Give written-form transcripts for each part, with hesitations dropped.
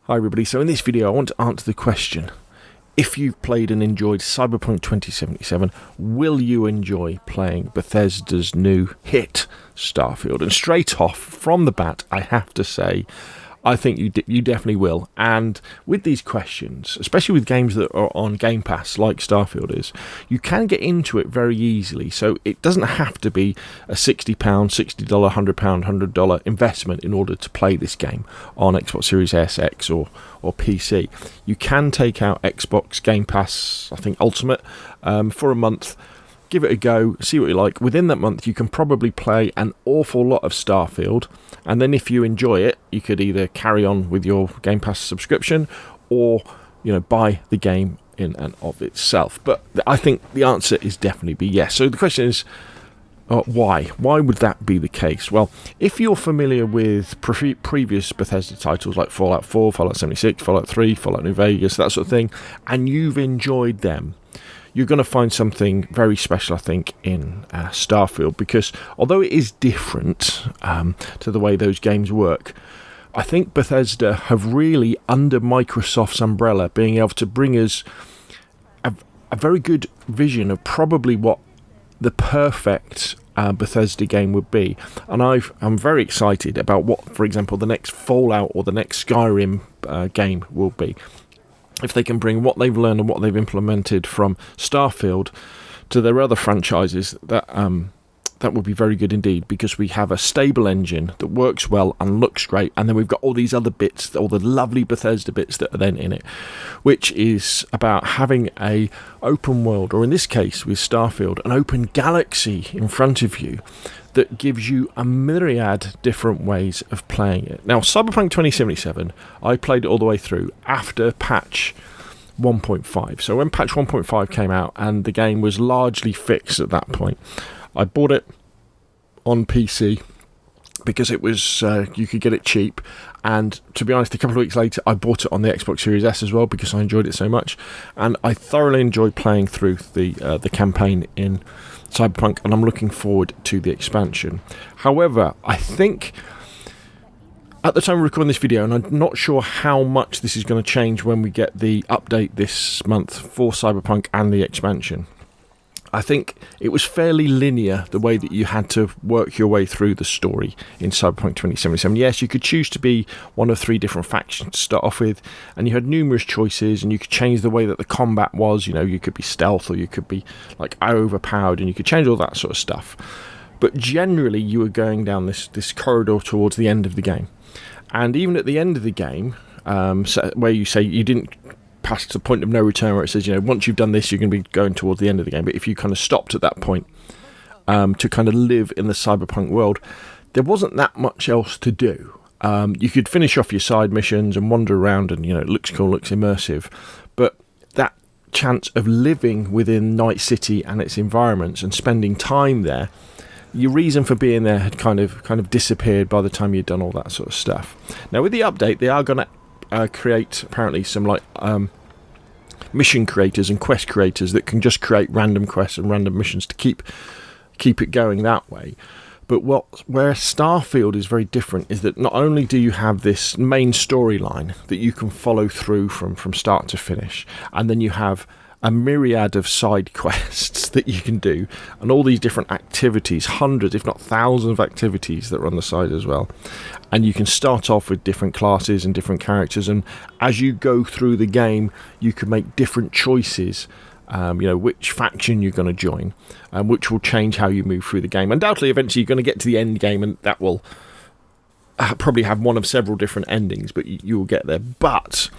Hi everybody, so in this video I want to answer the question: if you've played and enjoyed Cyberpunk 2077, will you enjoy playing Bethesda's new hit, Starfield? And straight off, from the bat, I have to say, I think you definitely will. And with these questions, especially with games that are on Game Pass, like Starfield is, you can get into it very easily. So it doesn't have to be a £60, $60, £100, $100 investment in order to play this game on Xbox Series S, X, or PC. You can take out Xbox Game Pass, I think Ultimate, for a month. Give it a go, see what you like. Within that month, you can probably play an awful lot of Starfield, and then if you enjoy it, you could either carry on with your Game Pass subscription, or buy the game in and of itself. But I think the answer is definitely be yes. So the question is, why? Why would that be the case? Well, if you're familiar with previous Bethesda titles like Fallout 4, Fallout 76, Fallout 3, Fallout New Vegas, that sort of thing, and you've enjoyed them, you're going to find something very special, I think, in Starfield, because although it is different to the way those games work, I think Bethesda have really, under Microsoft's umbrella, being able to bring us a very good vision of probably what the perfect Bethesda game would be. And I'm very excited about what, for example, the next Fallout or the next Skyrim game will be. If they can bring what they've learned and what they've implemented from Starfield to their other franchises, that would be very good indeed, because we have a stable engine that works well and looks great, and then we've got all these other bits, all the lovely Bethesda bits that are then in it, which is about having a open world, or in this case with Starfield, an open galaxy in front of you that gives you a myriad different ways of playing it. Now, Cyberpunk 2077, I played it all the way through after patch 1.5. So when patch 1.5 came out and the game was largely fixed at that point, I bought it on PC because it was you could get it cheap, and to be honest, a couple of weeks later I bought it on the Xbox Series S as well because I enjoyed it so much, and I thoroughly enjoyed playing through the campaign in Cyberpunk, and I'm looking forward to the expansion. However, I think at the time of recording this video, and I'm not sure how much this is going to change when we get the update this month for Cyberpunk and the expansion, I think it was fairly linear, the way that you had to work your way through the story in Cyberpunk 2077. Yes, you could choose to be one of 3 different factions to start off with, and you had numerous choices, and you could change the way that the combat was. You could be stealth, or you could be like overpowered, and you could change all that sort of stuff. But generally, you were going down this corridor towards the end of the game. And even at the end of the game, where you say you didn't past the point of no return, where it says, once you've done this, you're going to be going towards the end of the game. But if you kind of stopped at that point to kind of live in the Cyberpunk world, there wasn't that much else to do. You could finish off your side missions and wander around, and it looks cool, looks immersive. But that chance of living within Night City and its environments and spending time there, your reason for being there had kind of disappeared by the time you'd done all that sort of stuff. Now with the update, they are going to create apparently some mission creators and quest creators that can just create random quests and random missions to keep it going that way. But where Starfield is very different is that not only do you have this main storyline that you can follow through from start to finish, and then you have a myriad of side quests that you can do, and all these different activities, hundreds if not thousands of activities that are on the side as well. And you can start off with different classes and different characters, and as you go through the game you can make different choices, which faction you're going to join, which will change how you move through the game. Undoubtedly eventually you're going to get to the end game, and that will probably have one of several different endings, but you will get there. But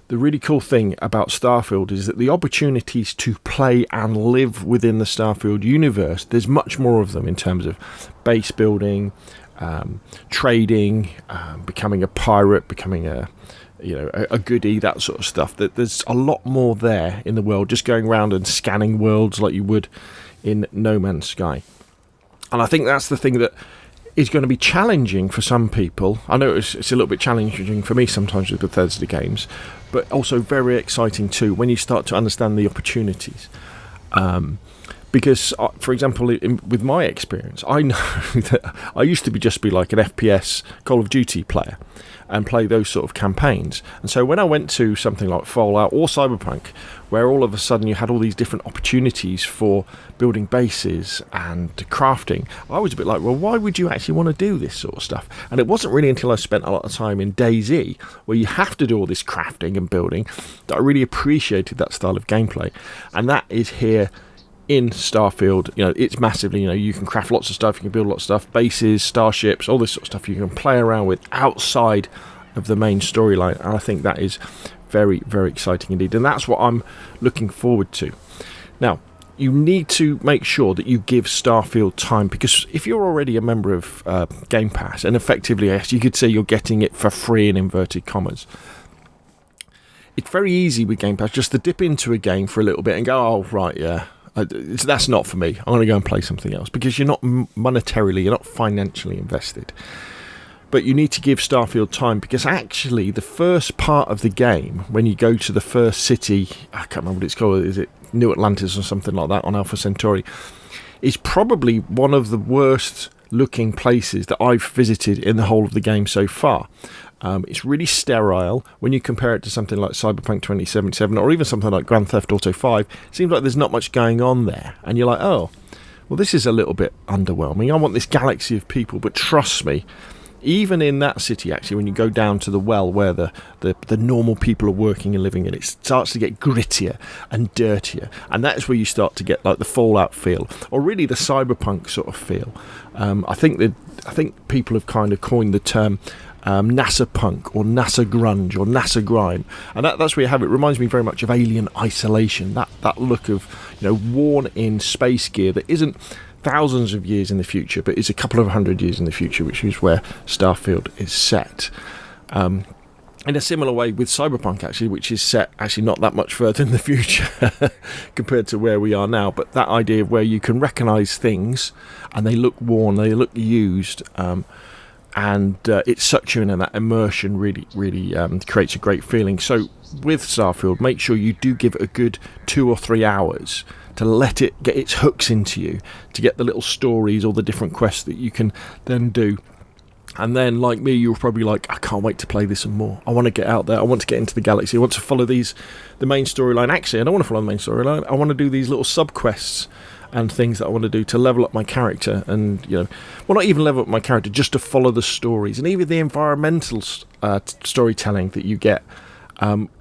the really cool thing about Starfield is that the opportunities to play and live within the Starfield universe, there's much more of them in terms of base building, trading, becoming a pirate, becoming a goodie, that sort of stuff. That there's a lot more there in the world, just going around and scanning worlds like you would in No Man's Sky. And I think that's the thing that is going to be challenging for some people. I know it's a little bit challenging for me sometimes with Bethesda games, but also very exciting too when you start to understand the opportunities. Because, for example, with my experience, I know that I used to just be like an FPS Call of Duty player, and play those sort of campaigns. And so when I went to something like Fallout or Cyberpunk, where all of a sudden you had all these different opportunities for building bases and crafting, I was a bit like, well, why would you actually want to do this sort of stuff? And it wasn't really until I spent a lot of time in DayZ, where you have to do all this crafting and building, that I really appreciated that style of gameplay. And that is here in Starfield. It's massively, you can craft lots of stuff, you can build lots of stuff, bases, starships, all this sort of stuff you can play around with outside of the main storyline, and I think that is very, very exciting indeed, and that's what I'm looking forward to. Now, you need to make sure that you give Starfield time, because if you're already a member of Game Pass, and effectively, yes, you could say you're getting it for free in inverted commas, it's very easy with Game Pass just to dip into a game for a little bit and go, oh, right, yeah, that's not for me, I'm going to go and play something else, because you're not monetarily, you're not financially invested. But you need to give Starfield time, because actually the first part of the game, when you go to the first city, I can't remember what it's called, is it New Atlantis or something like that on Alpha Centauri, is probably one of the worst looking places that I've visited in the whole of the game so far. It's really sterile when you compare it to something like Cyberpunk 2077 or even something like Grand Theft Auto 5. It seems like there's not much going on there, and you're like, oh, well, this is a little bit underwhelming. I want this galaxy of people, but trust me, even in that city, actually, when you go down to the well where the normal people are working and living in, it starts to get grittier and dirtier, and that's where you start to get like the Fallout feel, or really the Cyberpunk sort of feel. I think people have kind of coined the term NASA punk or NASA grunge or NASA grime, and that's where you have it. It reminds me very much of Alien Isolation, that look of worn in space gear that isn't thousands of years in the future, but it's a couple of 100 years in the future, which is where Starfield is set. In a similar way with Cyberpunk, actually, which is set actually not that much further in the future compared to where we are now, but that idea of where you can recognise things and they look worn, they look used, and it sucks you in, and that immersion really creates a great feeling. So with Starfield, make sure you do give it a good 2 or 3 hours to let it get its hooks into you, to get the little stories or the different quests that you can then do. And then, like me, you're probably like, I can't wait to play this some more. I want to get out there. I want to get into the galaxy. I want to follow the main storyline. Actually, I don't want to follow the main storyline. I want to do these little sub-quests and things that I want to do to level up my character. And, well, not even level up my character, just to follow the stories. And even the environmental storytelling that you get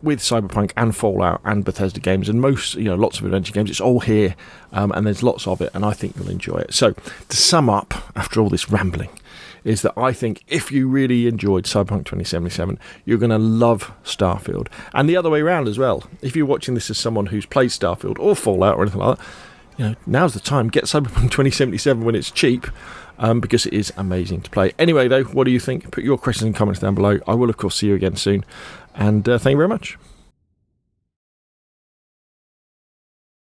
with Cyberpunk and Fallout and Bethesda games and most, lots of adventure games. It's all here, and there's lots of it, and I think you'll enjoy it. So, to sum up, after all this rambling, is that I think if you really enjoyed Cyberpunk 2077, you're going to love Starfield. And the other way around as well. If you're watching this as someone who's played Starfield or Fallout or anything like that, now's the time. Get Cyberpunk 2077 when it's cheap, because it is amazing to play. Anyway, though, what do you think? Put your questions and comments down below. I will, of course, see you again soon. And thank you very much.